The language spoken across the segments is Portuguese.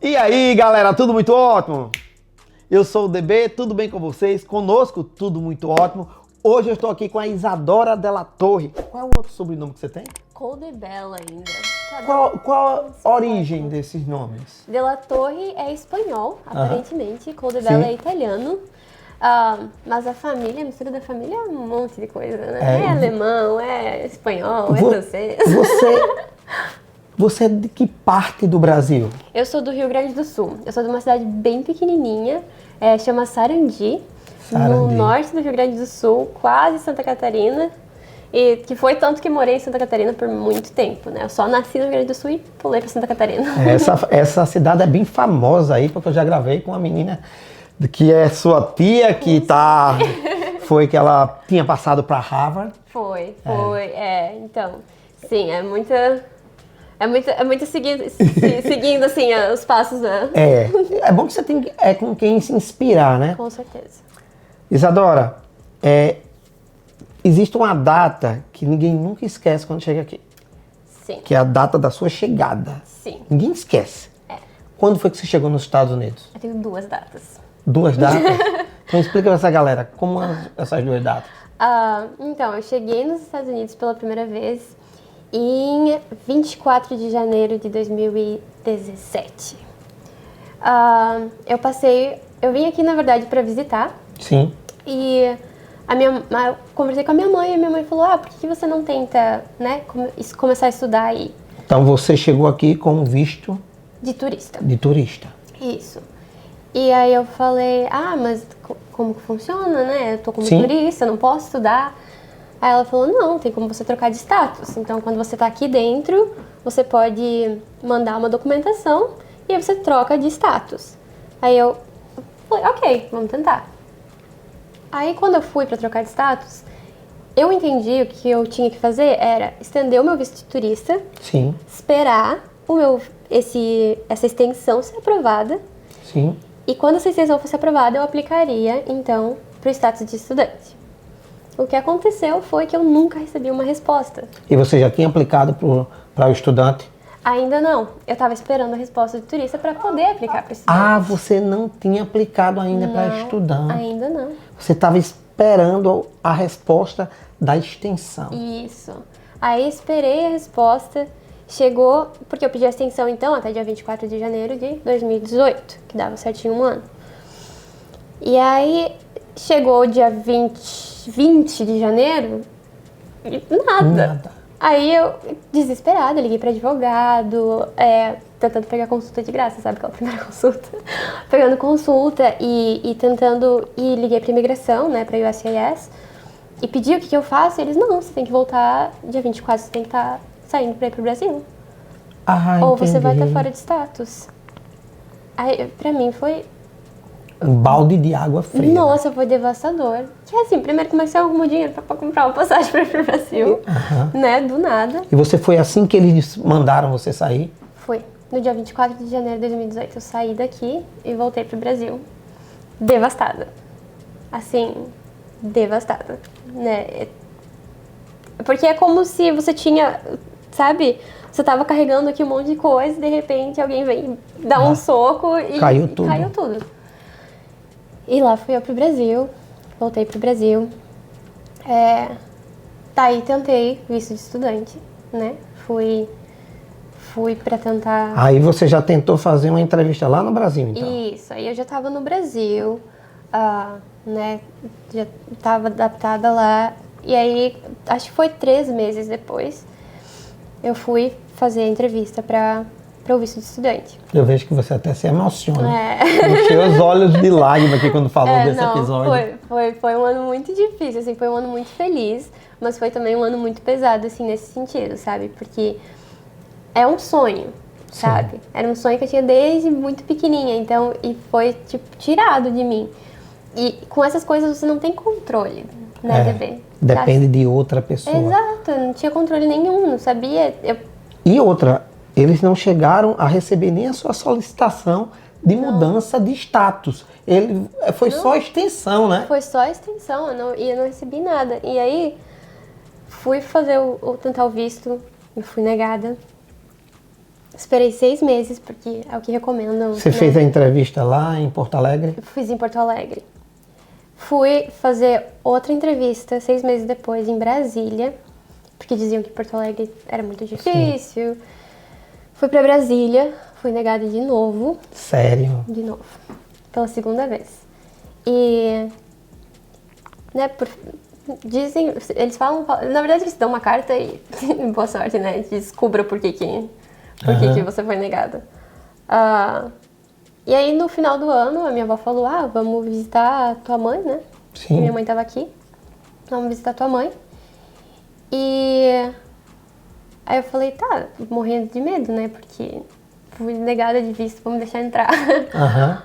E aí, galera, tudo muito ótimo? Eu sou o DB, tudo bem com vocês? Conosco, tudo muito ótimo. Hoje eu estou aqui com a Isadora Della Torre. Qual é o outro sobrenome que você tem? Coldebella ainda. Qual a origem desses nomes? Della Torre é espanhol, aparentemente. Coldebella Sim. é italiano. Mas a família, a mistura da família é um monte de coisa, né? É, É alemão, é espanhol, é Vo- francês. Você é de que parte do Brasil? Eu sou do Rio Grande do Sul. Eu sou de uma cidade bem pequenininha, chama Sarandi, no Sarandi. norte do Rio Grande do Sul, quase Santa Catarina. E que foi tanto que morei em Santa Catarina por muito tempo, né? Eu só nasci no Rio Grande do Sul e pulei pra Santa Catarina. Essa cidade é bem famosa aí, porque eu já gravei com uma menina que é sua tia, foi que ela tinha passado para Harvard. Foi. Então, sim, é muito seguindo assim, os passos, né? É bom que você tem com quem se inspirar, né? Com certeza. Isadora, existe uma data que ninguém nunca esquece quando chega aqui, Sim, que é a data da sua chegada. sim. Ninguém esquece. Quando foi que você chegou nos Estados Unidos? Eu tenho 2 datas. 2 datas? Então explica pra essa galera, como essas 2 datas? Então, eu cheguei nos Estados Unidos pela primeira vez em 24 de janeiro de 2017. Eu vim aqui, na verdade, para visitar. Sim. E eu conversei com a minha mãe e a minha mãe falou, por que você não tenta, né, começar a estudar aí Então você chegou aqui com visto de turista? de turista. Isso. E aí eu falei, mas como que funciona, né? Eu tô como Sim. turista, eu não posso estudar. Aí ela falou, não, tem como você trocar de status. Então, quando você tá aqui dentro, você pode mandar uma documentação e aí você troca de status. Aí eu falei, ok, vamos tentar. Aí, quando eu fui pra trocar de status, eu entendi o que eu tinha que fazer era estender o meu visto de turista, Sim, esperar essa extensão ser aprovada. sim. E quando essa extensão fosse aprovada, eu aplicaria, então, para o status de estudante. O que aconteceu foi que eu nunca recebi uma resposta. E você já tinha aplicado para o estudante? Ainda não. Eu estava esperando a resposta de turista para poder aplicar para estudante. Você não tinha aplicado ainda para estudante. Ainda não. Você estava esperando a resposta da extensão. Isso. Aí esperei a resposta. Chegou, porque eu pedi a extensão, então, até dia 24 de janeiro de 2018, que dava certinho um ano. E aí, chegou o dia 20 de janeiro e nada. Aí eu, desesperada, liguei para advogado, tentando pegar consulta de graça, sabe aquela primeira consulta? Pegando consulta e tentando, e liguei para imigração, né, para USCIS, e pedi o que eu faço, e eles, não, você tem que voltar dia 24, você tem que estar saindo para ir pro Brasil. Ou você vai estar fora de status. Aí, pra mim, foi... Um balde de água fria. Nossa, foi devastador. Que assim, primeiro comecei a arrumar dinheiro pra comprar uma passagem pra ir pro Brasil. Né, do nada. E você foi assim que eles mandaram você sair? Foi. No dia 24 de janeiro de 2018, eu saí daqui e voltei pro Brasil. Devastada. Assim, devastada. Né? Porque é como se você tinha... Sabe? Você tava carregando aqui um monte de coisa e de repente alguém vem dar um soco e caiu tudo. Caiu tudo. E lá fui eu pro Brasil, voltei pro Brasil. Aí tentei visto de estudante, né? Fui pra tentar... Aí você já tentou fazer uma entrevista lá no Brasil, então? Isso, aí eu já tava no Brasil, né? Já tava adaptada lá. E aí, acho que foi 3 meses depois, eu fui fazer a entrevista para o visto de estudante. Eu vejo que você até se emociona. Encheu os olhos de lágrima aqui quando falou desse episódio. Foi um ano muito difícil, assim, foi um ano muito feliz, mas foi também um ano muito pesado, assim, nesse sentido, sabe? Porque é um sonho, sabe? Era um sonho que eu tinha desde muito pequenininha, então, e foi, tipo, tirado de mim. E com essas coisas você não tem controle, né, bebê? Depende de outra pessoa. Exato, eu não tinha controle nenhum, não sabia. E outra, eles não chegaram a receber nem a sua solicitação de mudança de status. Foi só extensão, né? Foi só extensão, eu não recebi nada. E aí, fui fazer tentar o visto e fui negada. Esperei 6 meses, porque é o que recomendam. Você né? fez a entrevista lá em Porto Alegre? Fiz em Porto Alegre. Fui fazer outra entrevista 6 meses depois em Brasília, porque diziam que Porto Alegre era muito difícil. Fui pra Brasília, fui negada de novo, Sério? pela segunda vez. E, né, dizem, eles falam, na verdade eles dão uma carta e boa sorte, né, descubra por que você foi negada. E aí no final do ano a minha avó falou, vamos visitar a tua mãe, né? Sim. Minha mãe tava aqui, vamos visitar tua mãe. E aí eu falei, tá, morrendo de medo, né, porque fui negada de visto, vamos deixar entrar. Aham.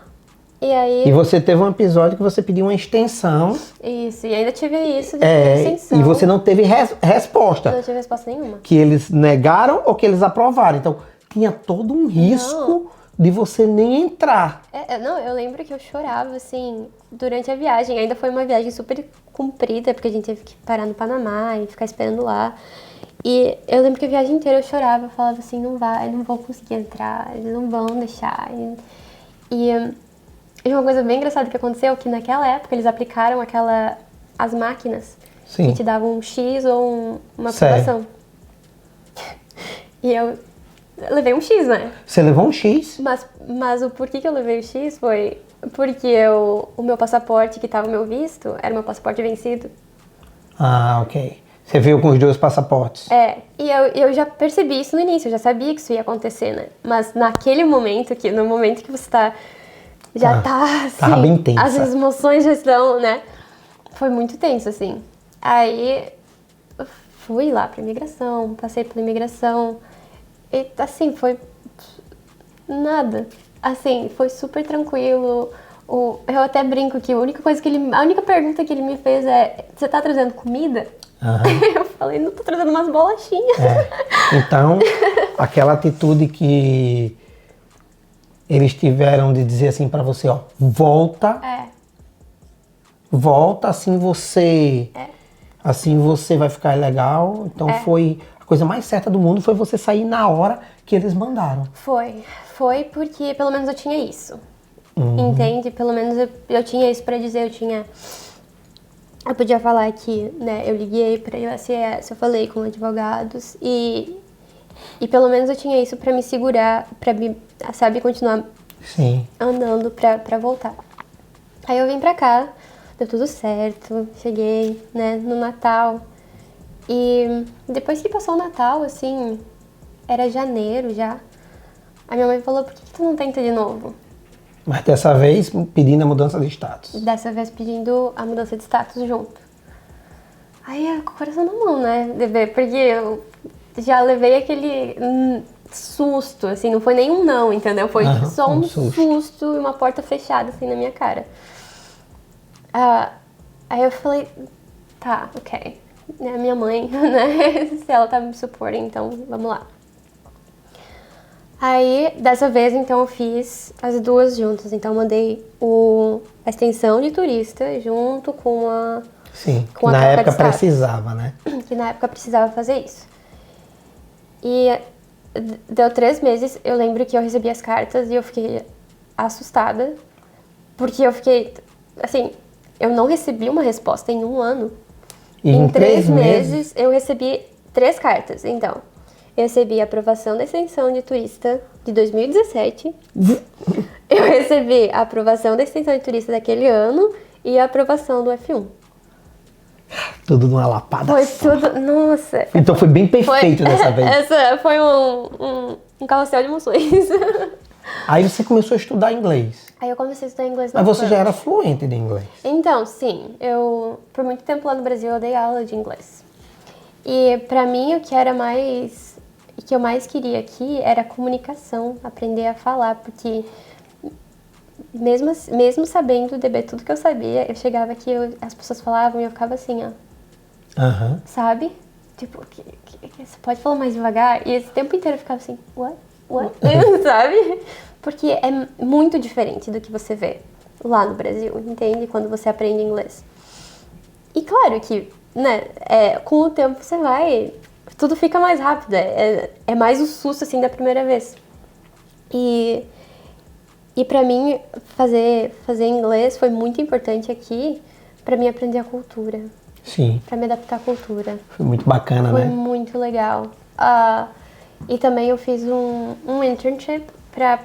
E aí... E você teve um episódio que você pediu uma extensão. Isso, e ainda tive isso de extensão. E você não teve resposta. Não tive resposta nenhuma. Que eles negaram ou que eles aprovaram. Então, tinha todo um risco de você nem entrar. Não, eu lembro que eu chorava, assim, durante a viagem. Ainda foi uma viagem super comprida, porque a gente teve que parar no Panamá e ficar esperando lá. E eu lembro que a viagem inteira eu chorava, eu falava assim, não vou conseguir entrar, eles não vão deixar. E uma coisa bem engraçada que aconteceu, que naquela época eles aplicaram as máquinas que te davam um X ou uma aprovação. E eu levei um X, né? Você levou um X? Mas o porquê que eu levei o X foi porque o meu passaporte, que estava o meu visto, era meu passaporte vencido. Ah, ok. Você veio com os 2 passaportes. E eu já percebi isso no início, eu já sabia que isso ia acontecer, né? Mas naquele momento, no momento que você tá... Já tá, assim... Tava bem tensa. As emoções já estão, né? Foi muito tenso, assim. Aí, eu fui lá pra imigração, passei pela imigração. E, assim, foi... Nada. Assim, foi super tranquilo. Eu até brinco que a única pergunta que ele me fez é: você tá trazendo comida? Eu falei, não, tô trazendo umas bolachinhas. Então, aquela atitude que eles tiveram de dizer assim pra você, ó, volta. Volta, assim você vai ficar legal. Então foi a coisa mais certa do mundo, foi você sair na hora que eles mandaram. Foi porque pelo menos eu tinha isso. Entende? Pelo menos eu tinha isso pra dizer, eu podia falar que, né, eu liguei pra USCIS, eu falei com advogados e pelo menos eu tinha isso pra me segurar, pra me, sabe, continuar andando pra voltar. Aí eu vim pra cá, deu tudo certo, cheguei, né, no Natal. E depois que passou o Natal, assim, era janeiro já, a minha mãe falou, por que tu não tenta de novo? Mas dessa vez pedindo a mudança de status. Dessa vez pedindo a mudança de status junto. Aí com o coração na mão, né, bebê? Porque eu já levei aquele susto, assim, não foi nenhum não, entendeu? Foi só um susto e uma porta fechada, assim, na minha cara. Aí eu falei, tá, ok. É minha mãe, né? Se ela tá me suportando, então vamos lá. Aí, dessa vez, então, eu fiz as 2 juntas. Então, eu mandei a extensão de turista junto com a... Sim, que na época precisava, né? Que na época precisava fazer isso. E deu 3 meses, eu lembro que eu recebi as cartas e eu fiquei assustada. Porque eu fiquei, assim, eu não recebi uma resposta em 1 ano. E em 3 meses, eu recebi 3 cartas, então... Eu recebi a aprovação da extensão de turista de 2017. Eu recebi a aprovação da extensão de turista daquele ano e a aprovação do F1. Tudo numa lapada. Foi tudo... Nossa. Então foi bem perfeito dessa vez. Essa foi um carrossel de emoções. Aí você começou a estudar inglês. Aí eu comecei a estudar inglês. Mas você já era fluente de inglês. Então, sim. Por muito tempo lá no Brasil, eu dei aula de inglês. E pra mim, o que eu mais queria aqui era a comunicação, aprender a falar, porque mesmo sabendo tudo que eu sabia, eu chegava aqui, as pessoas falavam e eu ficava assim, ó. Sabe? Tipo, você pode falar mais devagar? E esse tempo inteiro eu ficava assim, what? Sabe? Porque é muito diferente do que você vê lá no Brasil, entende? Quando você aprende inglês. E claro que, né, com o tempo você vai tudo fica mais rápido, é mais o susto, assim, da primeira vez. E pra mim, fazer inglês foi muito importante aqui, pra mim aprender a cultura, Sim. pra me adaptar à cultura. Foi muito bacana, Foi né? muito legal. E também eu fiz um internship pra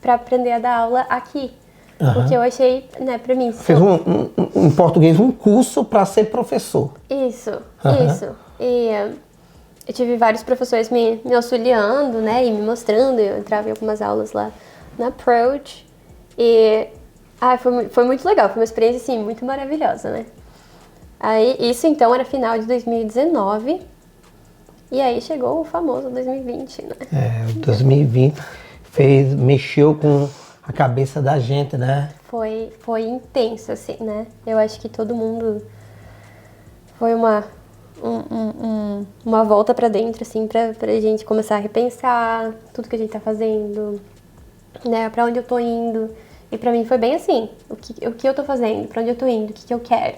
aprender a dar aula aqui. Porque eu achei, né, pra mim... Fez em português um curso para ser professor. Isso. E eu tive vários professores me auxiliando, né, e me mostrando. Eu entrava em algumas aulas lá na Approach. E foi muito legal, foi uma experiência, assim, muito maravilhosa, né. Aí, isso então era final de 2019. E aí chegou o famoso 2020, né. 2020 mexeu com a cabeça da gente, né? Foi intenso, assim, né? Eu acho que todo mundo... Foi uma volta pra dentro, assim, pra gente começar a repensar tudo que a gente tá fazendo, né? Pra onde eu tô indo. E pra mim foi bem assim. O que eu tô fazendo, pra onde eu tô indo, o que eu quero.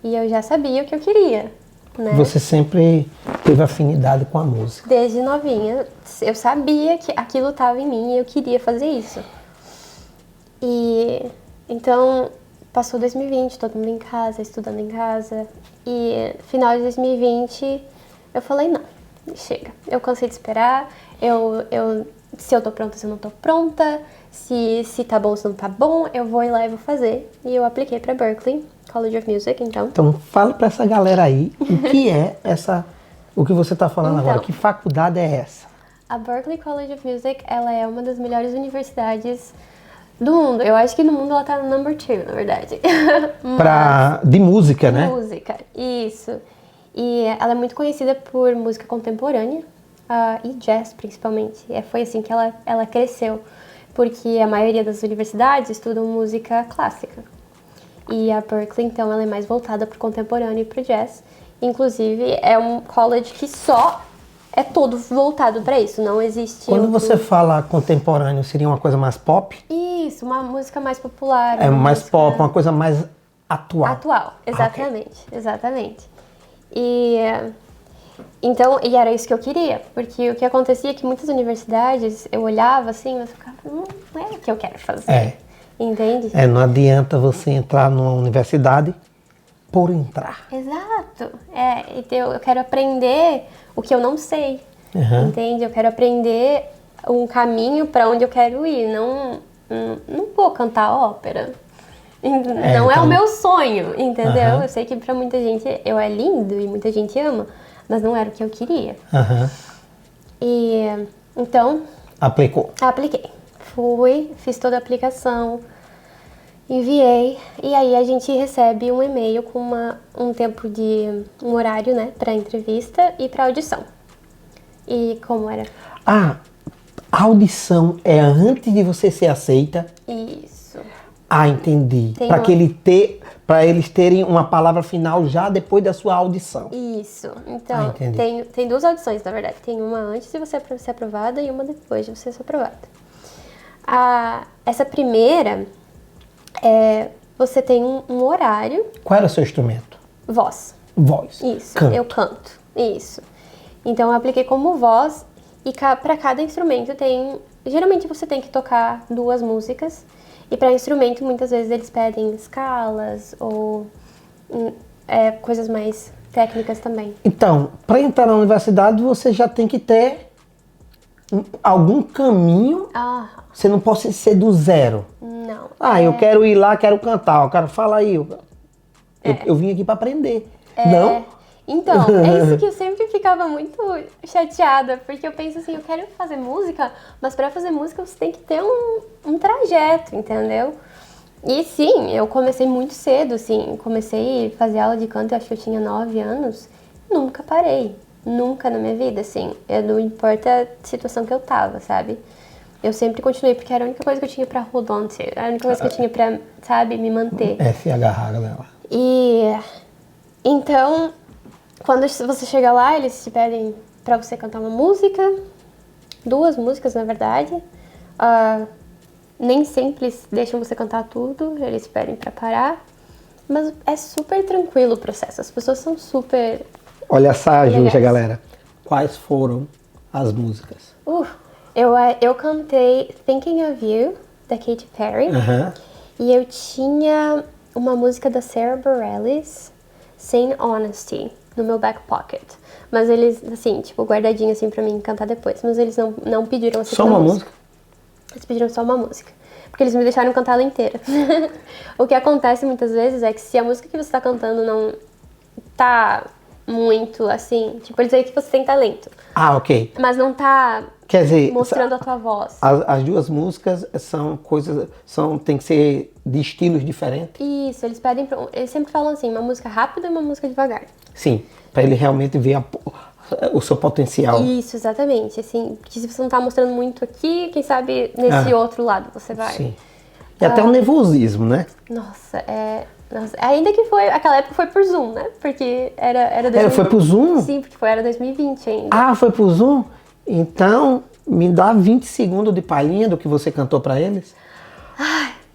E eu já sabia o que eu queria, né? Você sempre teve afinidade com a música. Desde novinha, eu sabia que aquilo tava em mim e eu queria fazer isso. E então, passou 2020, todo mundo em casa, estudando em casa. E final de 2020, eu falei, não, chega. Eu cansei de esperar, se eu tô pronta, se eu não tô pronta, se tá bom, se não tá bom, eu vou ir lá e vou fazer. E eu apliquei pra Berklee College of Music, então. Então, fala pra essa galera aí, o que é o que você tá falando agora, que faculdade é essa? A Berklee College of Music, ela é uma das melhores universidades do mundo. Eu acho que no mundo ela tá no number 2, na verdade. De música, né? Música, isso. E ela é muito conhecida por música contemporânea e jazz, principalmente. Foi assim que ela cresceu, porque a maioria das universidades estudam música clássica. E a Berklee, então, ela é mais voltada pro contemporâneo e pro jazz. Inclusive, é um college que só é todo voltado para isso, não existe... Quando você fala contemporâneo, seria uma coisa mais pop? Isso, uma música mais popular. Mais pop, uma coisa mais atual. Atual, exatamente, exatamente. E então, e era isso que eu queria, porque o que acontecia é que muitas universidades, eu olhava assim, mas eu ficava, não é o que eu quero fazer, entende? Não adianta você entrar numa universidade por entrar. Exato, então eu quero aprender o que eu não sei, entende? Eu quero aprender um caminho para onde eu quero ir, não vou cantar ópera. Não é o meu sonho, entendeu? Eu sei que pra muita gente é lindo e muita gente ama, mas não era o que eu queria. E então... Apliquei. Fiz toda a aplicação, enviei, e aí a gente recebe um e-mail com um horário, né, pra entrevista e pra audição. E como era? A audição é antes de você ser aceita? Isso. Entendi. Para eles terem uma palavra final já depois da sua audição. Isso. Então, tem duas audições, na verdade. Tem uma antes de você ser aprovada e uma depois de você ser aprovada. Essa primeira, você tem um horário. Qual era o seu instrumento? Voz. Voz. Isso. Canto. Eu canto. Isso. Então, eu apliquei como voz e para cada instrumento geralmente você tem que tocar 2 músicas. E para instrumento, muitas vezes eles pedem escalas ou coisas mais técnicas também. Então, para entrar na universidade, você já tem que ter algum caminho. Você não pode ser do zero. Não. Eu quero ir lá, quero cantar. O cara fala aí. Eu vim aqui para aprender. Não? Então, é isso que eu sempre ficava muito chateada, porque eu penso assim, eu quero fazer música, mas pra fazer música você tem que ter um trajeto, entendeu? E sim, eu comecei muito cedo, assim, comecei a fazer aula de canto, eu acho que eu tinha 9 anos, nunca parei, nunca na minha vida, assim, não importa a situação que eu tava, sabe? Eu sempre continuei, porque era a única coisa que eu tinha pra hold on to, era a única coisa que eu tinha pra, sabe, me manter. Se agarrar nela. E então... Quando você chega lá, eles te pedem pra você cantar uma música, 2 músicas, na verdade. Nem sempre eles deixam você cantar tudo, eles pedem pra parar. Mas é super tranquilo o processo, as pessoas são super... Olha essa ajuda, galera. Quais foram as músicas? Eu cantei Thinking of You, da Katy Perry. Aham. E eu tinha uma música da Sarah Bareilles, Saying Honesty, no meu back pocket. Mas eles, assim, tipo, guardadinho assim pra mim cantar depois. Mas eles não pediram essa Só uma música? Eles pediram só uma música. Porque eles me deixaram cantar ela inteira. O que acontece muitas vezes é que se a música que você tá cantando não tá muito assim, tipo, eles veem que você tem talento. Ah, ok. Mas não tá Quer dizer, mostrando a tua voz. as duas músicas são coisas, tem que ser de estilos diferentes? Isso, eles sempre falam assim, uma música rápida e uma música devagar. Sim, para ele realmente ver o seu potencial. Isso, exatamente. Assim, porque se você não tá mostrando muito aqui, quem sabe nesse outro lado você vai. Sim. E até o nervosismo, né? Nossa, ainda que aquela época foi por Zoom, né? Porque era 2020. Foi pro Zoom? Sim, porque era 2020 ainda. Ah, foi pro Zoom? Então, me dá 20 segundos de palhinha do que você cantou para eles.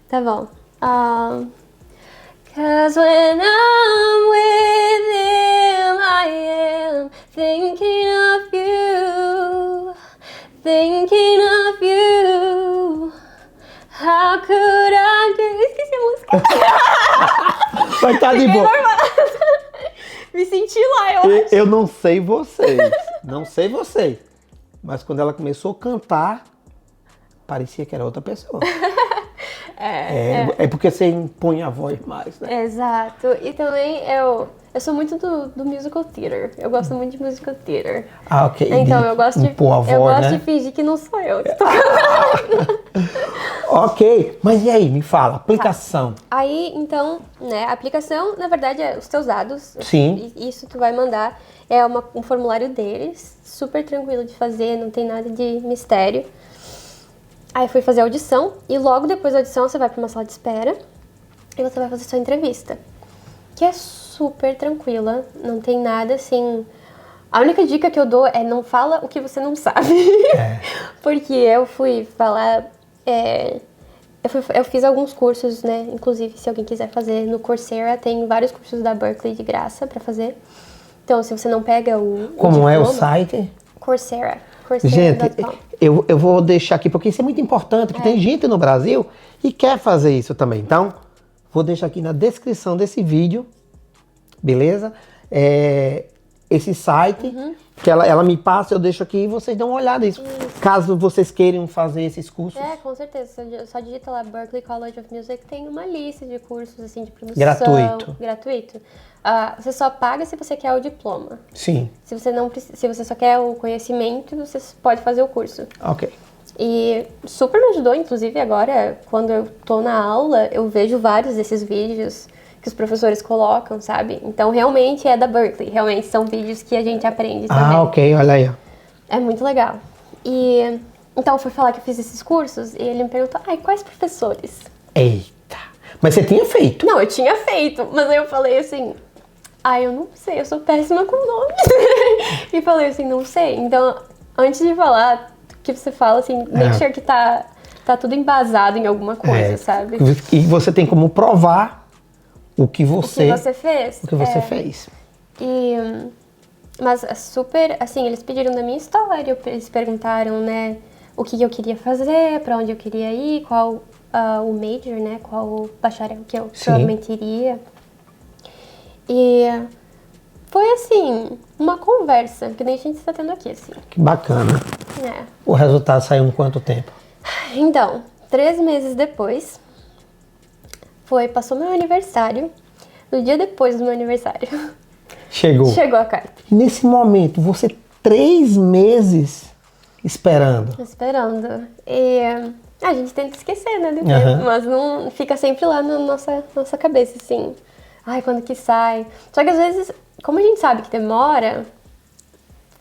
Tá bom. 'Cause when I'm with him, I am thinking of you, thinking of you. How could I do... Esqueci a música. Vai estar de boa. Me senti lá, eu acho. Eu não sei vocês, não sei vocês, mas quando ela começou a cantar, parecia que era outra pessoa. É porque você impõe a voz mais, né? Exato. E também eu sou muito do musical theater. Eu gosto muito de musical theater. Ah, ok. Então eu gosto de impor a voz, eu gosto né? de fingir que não sou eu que tô cantando. Ok, mas e aí, me fala, aplicação. Aí, então, né, a aplicação, na verdade, é os teus dados. Sim. Isso tu vai mandar. É um formulário deles, super tranquilo de fazer, não tem nada de mistério. Aí fui fazer a audição e logo depois da audição você vai para uma sala de espera e você vai fazer sua entrevista, que é super tranquila, não tem nada assim. A única dica que eu dou é não fala o que você não sabe. Porque eu fui falar, eu fiz alguns cursos, né? Inclusive, se alguém quiser fazer no Coursera, tem vários cursos da Berkeley de graça para fazer. Então, se você não pega o Como é o diploma, site? Coursera. Gente, Coursera.com. eu vou deixar aqui, porque isso é muito importante, que tem gente no Brasil e quer fazer isso também. Então, vou deixar aqui na descrição desse vídeo, beleza? Esse site, que ela me passa, eu deixo aqui e vocês dão uma olhada nisso. Caso vocês queiram fazer esses cursos. Com certeza. Só digita lá Berklee College of Music, tem uma lista de cursos assim de produção. Gratuito. Você só paga se você quer o diploma. Sim. Se você só quer o conhecimento, você pode fazer o curso. Ok. E super me ajudou, inclusive agora, quando eu tô na aula, eu vejo vários desses vídeos que os professores colocam, sabe? Então realmente é da Berklee, realmente são vídeos que a gente aprende também. Ok, olha aí. É muito legal. E então eu fui falar que eu fiz esses cursos e ele me perguntou, quais professores? Eita, mas você tinha feito? Não, eu tinha feito, mas aí eu falei assim, eu não sei, eu sou péssima com nomes. E falei assim, não sei. Então, antes de falar, que você fala assim, make sure que tá tudo embasado em alguma coisa, sabe? E você tem como provar o que você fez. O que você fez. Mas super, assim, eles pediram da minha história, eles perguntaram, né, o que eu queria fazer, pra onde eu queria ir, qual o major, né, qual o bacharel que eu provavelmente iria. E foi, assim, uma conversa, que nem a gente está tendo aqui, assim. Que bacana. O resultado saiu em quanto tempo? Então, 3 meses depois, passou meu aniversário, no dia depois do meu aniversário. Chegou a carta. E nesse momento, você 3 meses esperando. E a gente tenta esquecer, né? Mas não fica sempre lá na nossa cabeça, assim. Quando que sai? Só que às vezes, como a gente sabe que demora,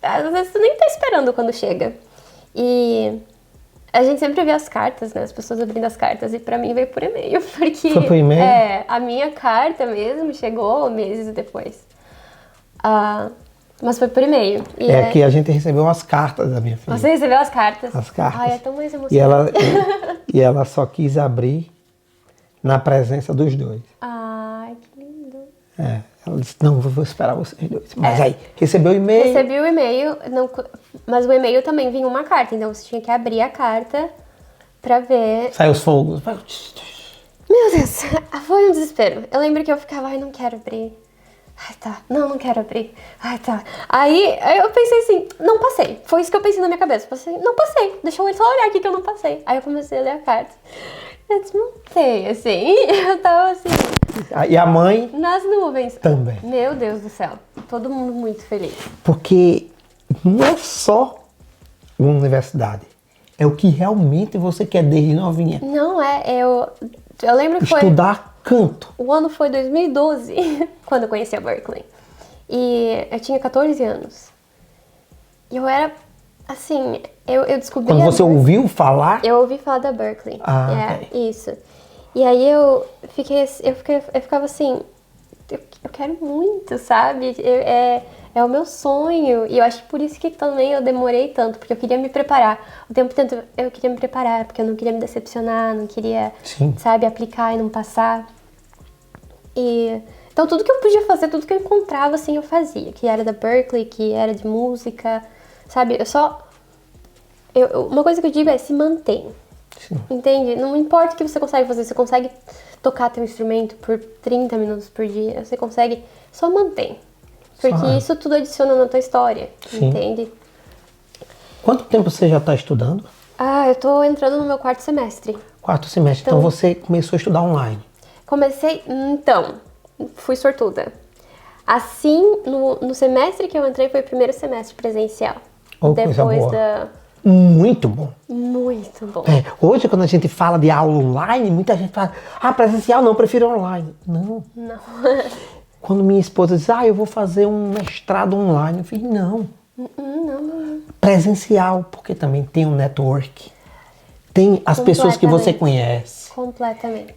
às vezes tu nem tá esperando quando chega. E a gente sempre vê as cartas, né? As pessoas abrindo as cartas. E pra mim veio por e-mail. Porque foi por e-mail? A minha carta mesmo chegou meses depois. Mas foi por e-mail. Que a gente recebeu as cartas da minha filha. Você recebeu as cartas? As cartas. É tão mais emocionante. E ela só quis abrir na presença dos dois. Que lindo. Ela disse, não, vou esperar vocês dois. Mas aí, recebeu o e-mail. Recebi o e-mail, mas o e-mail também vinha uma carta, então você tinha que abrir a carta pra ver. Saiu os fogos. Meu Deus, foi um desespero. Eu lembro que eu ficava, ai, não quero abrir. Ai, tá, não quero abrir. Ai, tá. Aí eu pensei assim, não passei. Foi isso que eu pensei na minha cabeça. Passei, não passei. Deixa eu só olhar aqui que eu não passei. Aí eu comecei a ler a carta. Eu desmontei, assim. Eu tava assim. E a mãe? Nas nuvens. Também. Meu Deus do céu. Todo mundo muito feliz. Porque não é só uma universidade. É o que realmente você quer desde novinha. Não é, eu lembro que foi... Estudar canto. O ano foi 2012, quando eu conheci a Berklee. E eu tinha 14 anos. E eu era, assim, eu descobri... Quando você ouviu falar? Eu ouvi falar da Berklee. Ok. Isso. E aí eu ficava assim, eu quero muito, sabe? É o meu sonho. E eu acho que por isso que também eu demorei tanto, porque eu queria me preparar. O tempo todo eu queria me preparar, porque eu não queria me decepcionar, não queria, Sim. sabe, aplicar e não passar. Então tudo que eu podia fazer, tudo que eu encontrava, assim, eu fazia. Que era da Berklee, que era de música, sabe? Uma coisa que eu digo é se mantém. Sim. Entende? Não importa o que você consegue fazer, você consegue tocar teu instrumento por 30 minutos por dia, você consegue, só mantém. Porque isso tudo adiciona na tua história, Sim. entende? Quanto tempo você já está estudando? Eu tô entrando no meu 4º semestre. 4º semestre. Então você começou a estudar online. Comecei, fui sortuda. Assim, no semestre que eu entrei foi o primeiro semestre presencial. Oh, coisa depois boa. Muito bom. Muito bom. Hoje, quando a gente fala de aula online, muita gente fala, presencial não, prefiro online. Não. Quando minha esposa diz, eu vou fazer um mestrado online, eu falei, não. Não. Presencial, porque também tem um network. Tem as pessoas que você conhece. Completamente.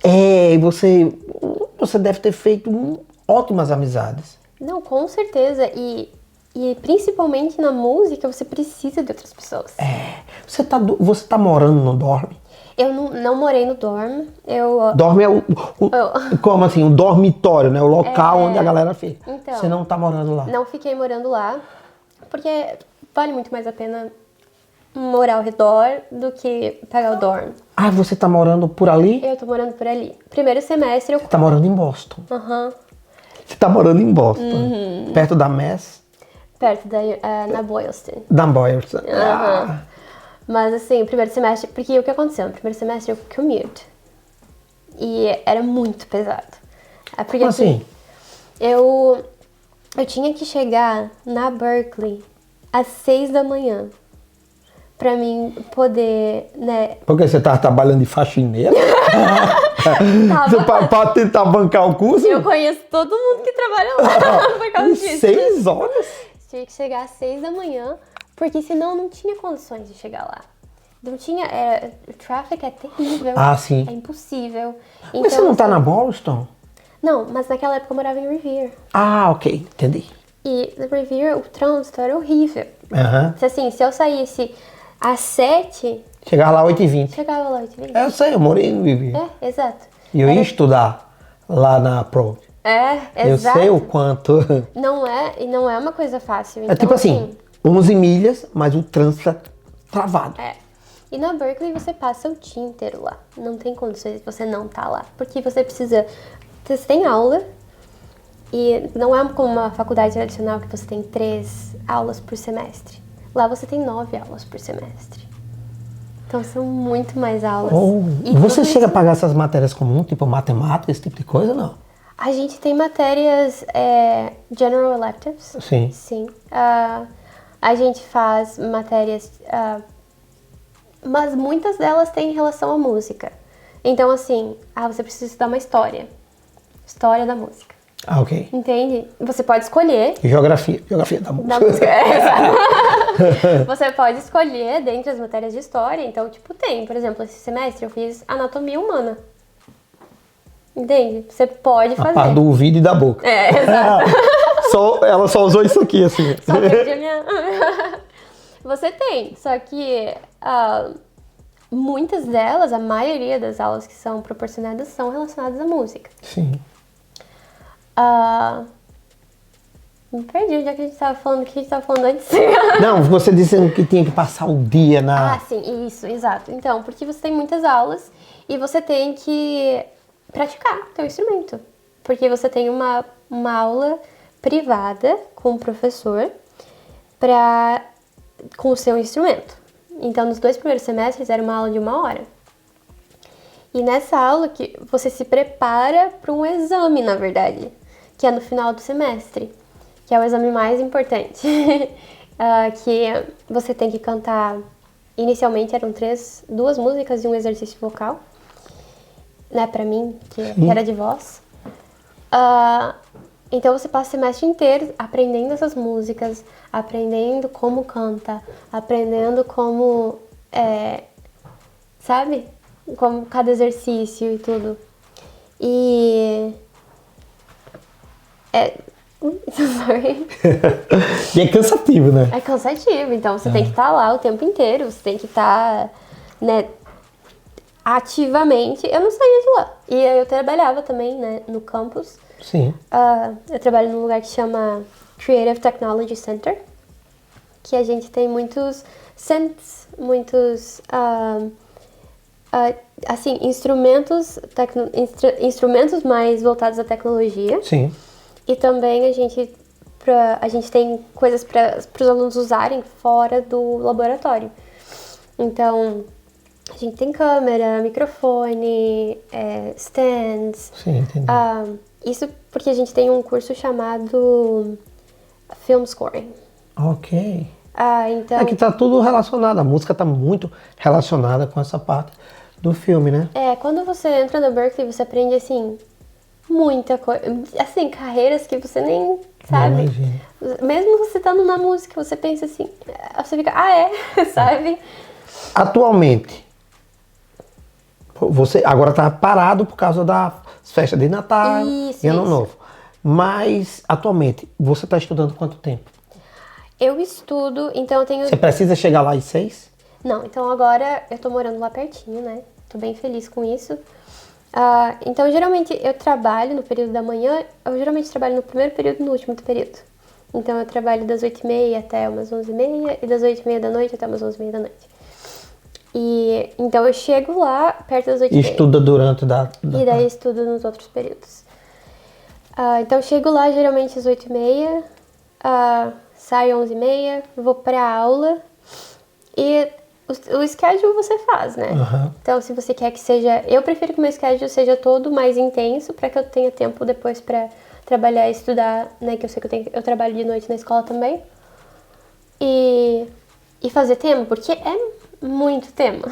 Você deve ter feito ótimas amizades. Não, com certeza. E principalmente na música, você precisa de outras pessoas. Você tá morando no dorm? Eu não morei no dorm. Dorm é como assim? Um dormitório, né? O local onde a galera fica. Então, você não tá morando lá? Não fiquei morando lá, porque vale muito mais a pena morar ao redor do que pagar o dorm. Você tá morando por ali? Eu tô morando por ali. Primeiro semestre eu... Você tá morando em Boston. Você tá morando em Boston. Perto da Mass? Perto na Boylston. Da Boylston. Mas assim, primeiro semestre... Porque o que aconteceu? No primeiro semestre eu commute. E era muito pesado. Porque, Como assim? Eu tinha que chegar na Berklee às 6 da manhã. Pra mim poder, né... Porque você tava trabalhando de faxineira? Pra tentar bancar o curso? Eu conheço todo mundo que trabalha lá por causa disso. 6 horas? Tinha que chegar às 6 da manhã, porque senão não tinha condições de chegar lá. Não tinha... o traffic é terrível. Sim. É impossível. Mas você não tá na Boston? Não, mas naquela época eu morava em Revere. Ok. Entendi. E no Revere o trânsito era horrível. Assim, se eu saísse às 7... Chegava lá 8h20. Chegava lá 8h20. Eu sei, eu morei no Revere. Exato. E eu ia estudar lá na Pro. Exato. Eu sei o quanto... Não é uma coisa fácil. Então, tipo assim, 11 milhas, mas o trânsito é travado. E na Berklee você passa o dia inteiro lá. Não tem condições de você não estar lá. Porque você precisa... Você tem aula. E não é como uma faculdade tradicional que você tem 3 aulas por semestre. Lá você tem 9 aulas por semestre. Então são muito mais aulas. E você chega a pagar essas matérias comuns, tipo matemática, esse tipo de coisa, não? A gente tem matérias general electives. Sim. Sim. A gente faz matérias... mas muitas delas têm relação à música. Então, assim, você precisa estudar uma história. História da música. Ok. Entende? Você pode escolher... Geografia da música. Da música, exato. Você pode escolher dentre as matérias de história. Então, tem, por exemplo, esse semestre eu fiz anatomia humana. Entende? Você pode fazer. A parte do ouvido e da boca. Exato. Ela só usou isso aqui, assim. Só perdi a minha... Você tem, só que muitas delas, a maioria das aulas que são proporcionadas são relacionadas à música. Sim. Me perdi onde é que a gente tava falando, o que a gente tava falando antes. Não, você disse que tinha que passar o dia na... Ah, sim, isso, exato. Então, porque você tem muitas aulas e você tem que praticar teu instrumento. Porque você tem uma aula privada com o professor com o seu instrumento. Então, nos 2 primeiros semestres era uma aula de 1 hora. E nessa aula que você se prepara para um exame, na verdade, que é no final do semestre, que é o exame mais importante. Que você tem que cantar, inicialmente eram 2 músicas e um exercício vocal, né, pra mim, que era de voz. Então você passa o semestre inteiro aprendendo essas músicas, aprendendo como canta, aprendendo como, sabe? Como cada exercício e tudo. E... Sorry. E é cansativo, né? É cansativo, então você tem que estar lá o tempo inteiro, você tem que estar, né, ativamente. Eu não saía de lá. E eu trabalhava também, né, no campus. Sim. Eu trabalho num lugar que chama Creative Technology Center, que a gente tem muitos synths, muitos, assim, instrumentos mais voltados à tecnologia. Sim. E também a gente tem coisas para os alunos usarem fora do laboratório. Então, a gente tem câmera, microfone, stands. Sim, entendi. Isso porque a gente tem um curso chamado Film Scoring. Ok. Então... É que tá tudo relacionado, a música tá muito relacionada com essa parte do filme, né? Quando você entra na Berklee, você aprende, assim, muita coisa. Assim, carreiras que você nem sabe. Mesmo você estando na música, você pensa assim, você fica, sabe? Atualmente, você agora tá parado por causa das festas de Natal e Ano Novo. Mas, atualmente, você tá estudando quanto tempo? Eu estudo, então eu tenho... Você precisa chegar lá às 6? Não, então agora eu tô morando lá pertinho, né? Tô bem feliz com isso. Então, geralmente, eu trabalho no período da manhã, eu geralmente trabalho no primeiro período e no último período. Então, eu trabalho das 8h30 até umas 11h30 e das 8h30 da noite até umas 11h30 da noite. E, então, eu chego lá perto das 8h30. E estuda durante E daí estudo nos outros períodos. Então, eu chego lá geralmente às 8h30, saio 11h30, vou pra aula e... O schedule você faz, né? Uhum. Então, se você quer que seja... Eu prefiro que o meu schedule seja todo mais intenso para que eu tenha tempo depois para trabalhar e estudar, né? Que eu sei que eu trabalho de noite na escola também. E fazer tema, porque é muito tema.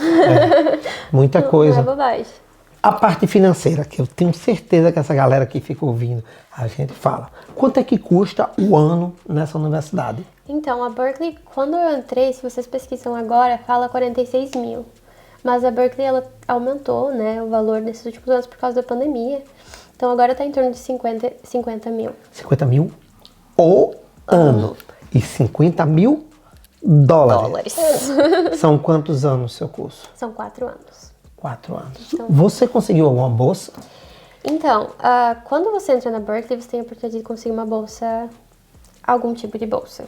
Muita coisa. Não é bobagem. A parte financeira, que eu tenho certeza que essa galera que fica ouvindo, a gente fala. Quanto é que custa o ano nessa universidade? Então, a Berklee, quando eu entrei, se vocês pesquisam agora, fala 46 mil. Mas a Berklee, ela aumentou, né, o valor nesses últimos anos por causa da pandemia. Então, agora está em torno de 50 mil. 50 mil o ano. E 50 mil dólares. São quantos anos o seu curso? São 4 anos. 4 anos. Então, você conseguiu alguma bolsa? Então, quando você entra na Berklee, você tem a oportunidade de conseguir uma bolsa, algum tipo de bolsa.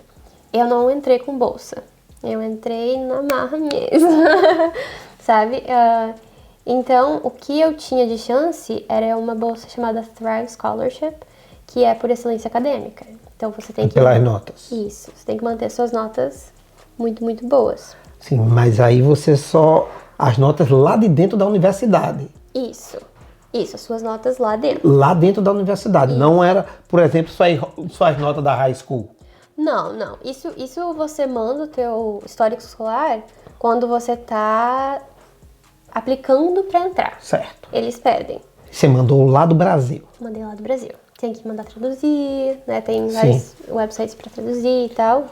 Eu não entrei com bolsa, eu entrei na marra mesmo, sabe? Então, o que eu tinha de chance era uma bolsa chamada Thrive Scholarship, que é por excelência acadêmica. Então, você tem que... Pelas notas. Isso, você tem que manter suas notas muito, muito boas. Sim, mas aí você só... As notas lá de dentro da universidade. Isso, as suas notas lá dentro. Lá dentro da universidade, isso. Não era, por exemplo, suas notas da high school. Não. Isso você manda o teu histórico escolar quando você tá aplicando para entrar. Certo. Eles pedem. Você mandou lá do Brasil? Mandei lá do Brasil. Tem que mandar traduzir, né? Tem vários websites para traduzir e tal.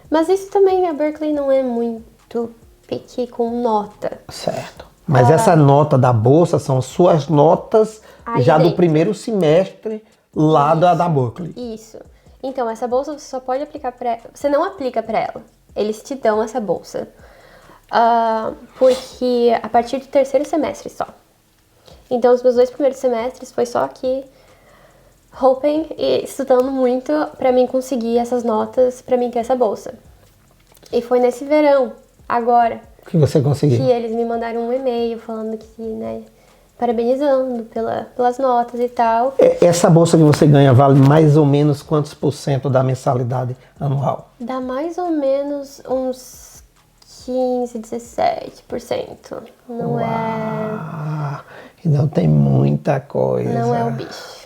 Mas isso também, a Berklee não é muito pique com nota. Certo. Mas essa nota da bolsa são suas notas aí já dentro. Do primeiro semestre lá da Berklee. Isso. Então, essa bolsa você só pode aplicar para... Você não aplica para ela. Eles te dão essa bolsa. Porque a partir do terceiro semestre só. Então, os meus 2 primeiros semestres foi só que... hoping e estudando muito pra mim conseguir essas notas, pra mim ter essa bolsa. E foi nesse verão, agora, Que você conseguiu. que eles me mandaram um e-mail falando que, né, parabenizando pelas notas e tal. Essa bolsa que você ganha vale mais ou menos quantos por cento da mensalidade anual? Dá mais ou menos uns 15, 17%. Não Ah, então tem muita coisa. não é o bicho.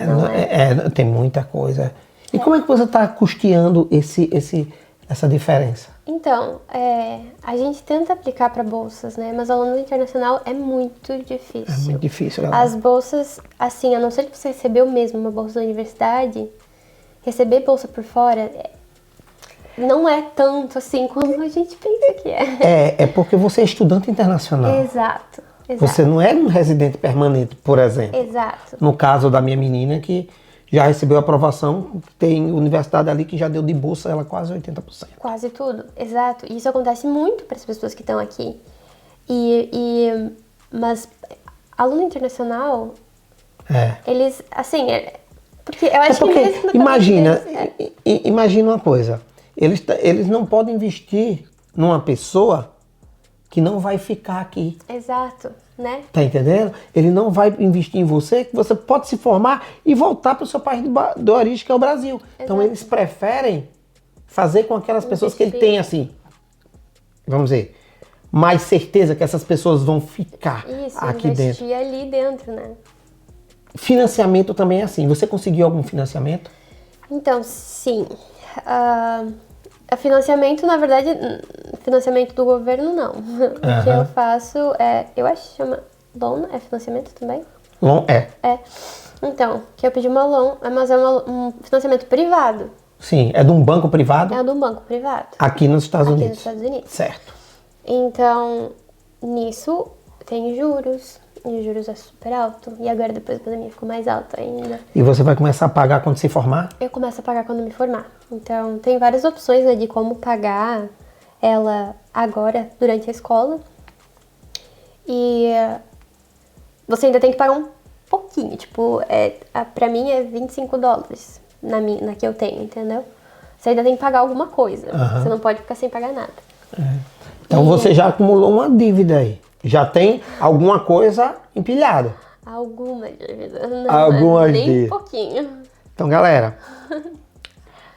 Não. Tem muita coisa. E como é que você está custeando essa diferença? Então, a gente tenta aplicar para bolsas, né? Mas aluno internacional é muito difícil. É muito difícil, galera. As bolsas, assim, a não ser que você recebeu mesmo uma bolsa da universidade, receber bolsa por fora não é tanto assim como a gente pensa que é. É porque você é estudante internacional. Exato. Você não é um residente permanente, por exemplo. Exato. No caso da minha menina, que já recebeu aprovação, tem universidade ali que já deu de bolsa ela quase 80%. Quase tudo, exato. E isso acontece muito para as pessoas que estão aqui. Mas aluno internacional, eles, assim, porque eu acho que mesmo na imagina, imagina uma coisa, eles não podem investir numa pessoa que não vai ficar aqui. Exato, né? Tá entendendo? Ele não vai investir em você, que você pode se formar e voltar para o seu país de origem, que é o Brasil. Exato. Então eles preferem fazer com aquelas pessoas que ele tem, assim, vamos dizer, mais certeza que essas pessoas vão ficar aqui dentro. Investir ali dentro, né? Financiamento também é assim. Você conseguiu algum financiamento? Então, sim. Financiamento, na verdade, financiamento do governo, não. O que eu faço eu acho que chama loan, é financiamento também? Loan é. Então, que eu pedi uma loan, mas é um financiamento privado. Sim, é de um banco privado? É de um banco privado. Aqui nos Estados Unidos? Aqui nos Estados Unidos. Certo. Então, nisso tem juros, e os juros é super alto. E agora, depois da pandemia, ficou mais alto ainda. E você vai começar a pagar quando se formar? Eu começo a pagar quando me formar. Então, tem várias opções, né, de como pagar ela agora, durante a escola. E você ainda tem que pagar um pouquinho. Tipo, pra mim é $25 na que eu tenho, entendeu? Você ainda tem que pagar alguma coisa. Você não pode ficar sem pagar nada. Então você já acumulou uma dívida aí. Já tem alguma coisa empilhada. Alguma dívida. Não, Algumas nem dívidas. um pouquinho. Então, galera,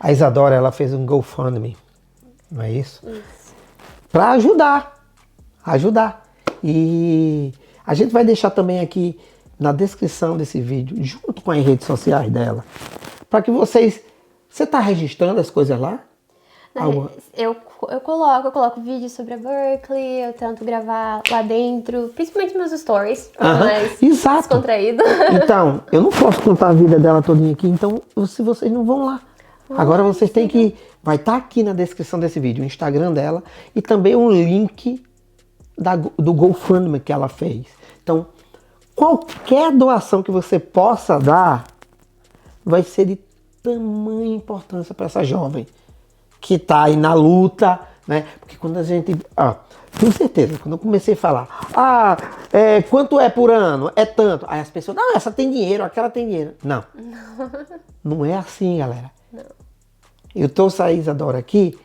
a Isadora, ela fez um GoFundMe, não é isso? Isso. Para ajudar. E a gente vai deixar também aqui na descrição desse vídeo, junto com as redes sociais dela, para que vocês... Você está registrando as coisas lá? Eu coloco vídeos sobre a Berkeley, eu tento gravar lá dentro, principalmente meus stories, mais exato. descontraído. Então, eu não posso contar a vida dela todinha aqui, então se vocês não vão lá. Agora vocês têm que... Vai estar aqui na descrição desse vídeo o Instagram dela e também um link do GoFundMe que ela fez. Então, qualquer doação que você possa dar vai ser de tamanha importância para essa jovem que tá aí na luta, né? Porque quando a gente... tenho certeza, quando eu comecei a falar, quanto é por ano? É tanto. Aí as pessoas, não, essa tem dinheiro, aquela tem dinheiro. Não. Não é assim, galera. Não. Eu trouxe a Isadora aqui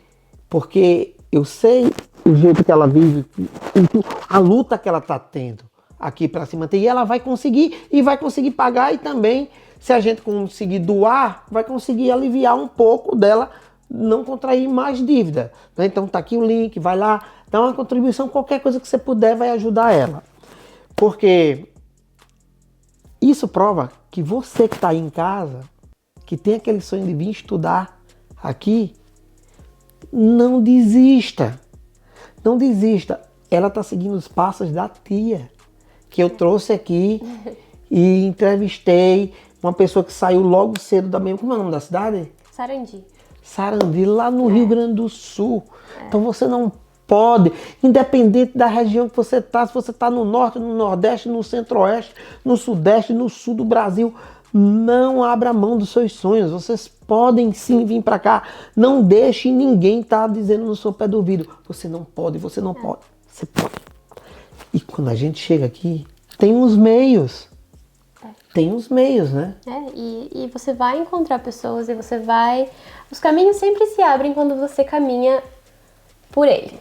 porque eu sei o jeito que ela vive, a luta que ela tá tendo aqui para se manter. E ela vai conseguir, e vai conseguir pagar, e também, se a gente conseguir doar, vai conseguir aliviar um pouco dela, não contrair mais dívida. Né? Então tá aqui o link, vai lá, dá uma contribuição, qualquer coisa que você puder vai ajudar ela. Porque isso prova que você que está aí em casa, que tem aquele sonho de vir estudar aqui, não desista. Não desista. Ela está seguindo os passos da tia, que eu trouxe aqui e entrevistei uma pessoa que saiu logo cedo da mesma... Como é o nome da cidade? Sarandi, lá no Rio Grande do Sul. Então você não pode, independente da região que você está, se você está no norte, no nordeste, no centro-oeste, no sudeste, no sul do Brasil, não abra mão dos seus sonhos. Vocês podem sim vir para cá. Não deixe ninguém estar dizendo no seu pé do ouvido, você não pode, você não pode. Você pode. E quando a gente chega aqui, tem uns meios. tem os meios, né? E você vai encontrar pessoas e você vai... Os caminhos sempre se abrem quando você caminha por ele.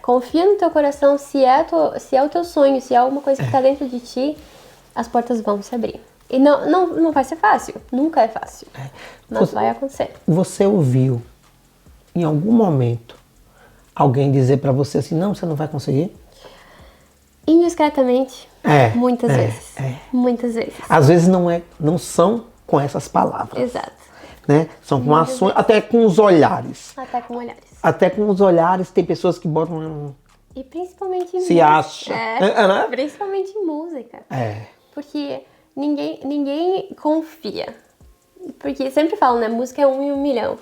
Confia no teu coração, se é o teu sonho, se é alguma coisa que tá dentro de ti, as portas vão se abrir. E não vai ser fácil, nunca é fácil, mas vai acontecer. Você ouviu, em algum momento, alguém dizer pra você assim, não, você não vai conseguir? Indiscretamente, muitas vezes. Muitas vezes. Às vezes não são com essas palavras. Exato. Né? São com ações, até com os olhares. Até com olhares. Até com os olhares, tem pessoas que botam... E principalmente em Se música. acha. Né? Principalmente em música. Porque ninguém confia. Porque sempre falam, né? Música é 1 em 1 milhão.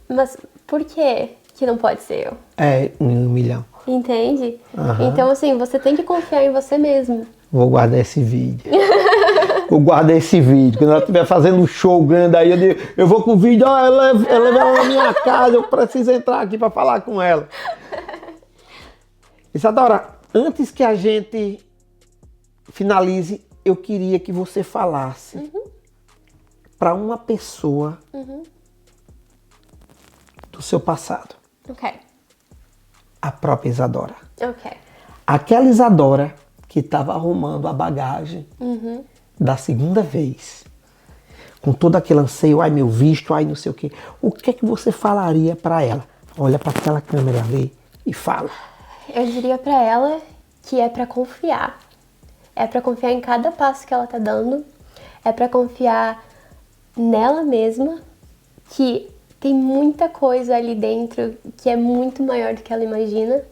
Mas por que não pode ser eu? 1 em 1 milhão. Entende? Então, assim, você tem que confiar em você mesmo. Vou guardar esse vídeo. Vou guardar esse vídeo. Quando ela estiver fazendo um show grande aí, eu vou com o vídeo, ela vai na minha casa, eu preciso entrar aqui para falar com ela. Isadora, antes que a gente finalize, eu queria que você falasse para uma pessoa do seu passado. Ok. A própria Isadora. Ok. Aquela Isadora que estava arrumando a bagagem da segunda vez. Com todo aquele anseio, ai meu visto, ai não sei o quê. O que é que você falaria para ela? Olha para aquela câmera ali e fala. Eu diria pra ela que é pra confiar. É pra confiar em cada passo que ela tá dando. É pra confiar nela mesma, que tem muita coisa ali dentro que é muito maior do que ela imagina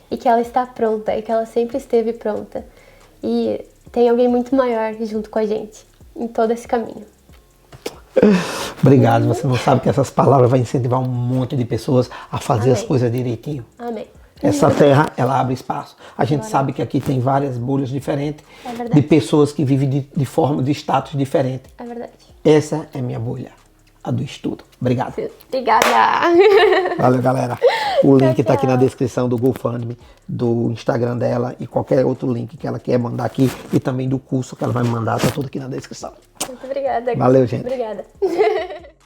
e que ela está pronta e que ela sempre esteve pronta. E tem alguém muito maior junto com a gente em todo esse caminho. Obrigado. Você não sabe que essas palavras vão incentivar um monte de pessoas a fazer as coisas direitinho. Amém. Essa terra, ela abre espaço. A gente sabe que aqui tem várias bolhas diferentes de pessoas que vivem de forma, de status diferente. É verdade. Essa é minha bolha, a do estudo. Obrigado. Obrigada. Valeu, galera. O link tá aqui na descrição do GoFundMe, do Instagram dela e qualquer outro link que ela quer mandar aqui e também do curso que ela vai me mandar, tá tudo aqui na descrição. Muito obrigada. Valeu, gente. Obrigada.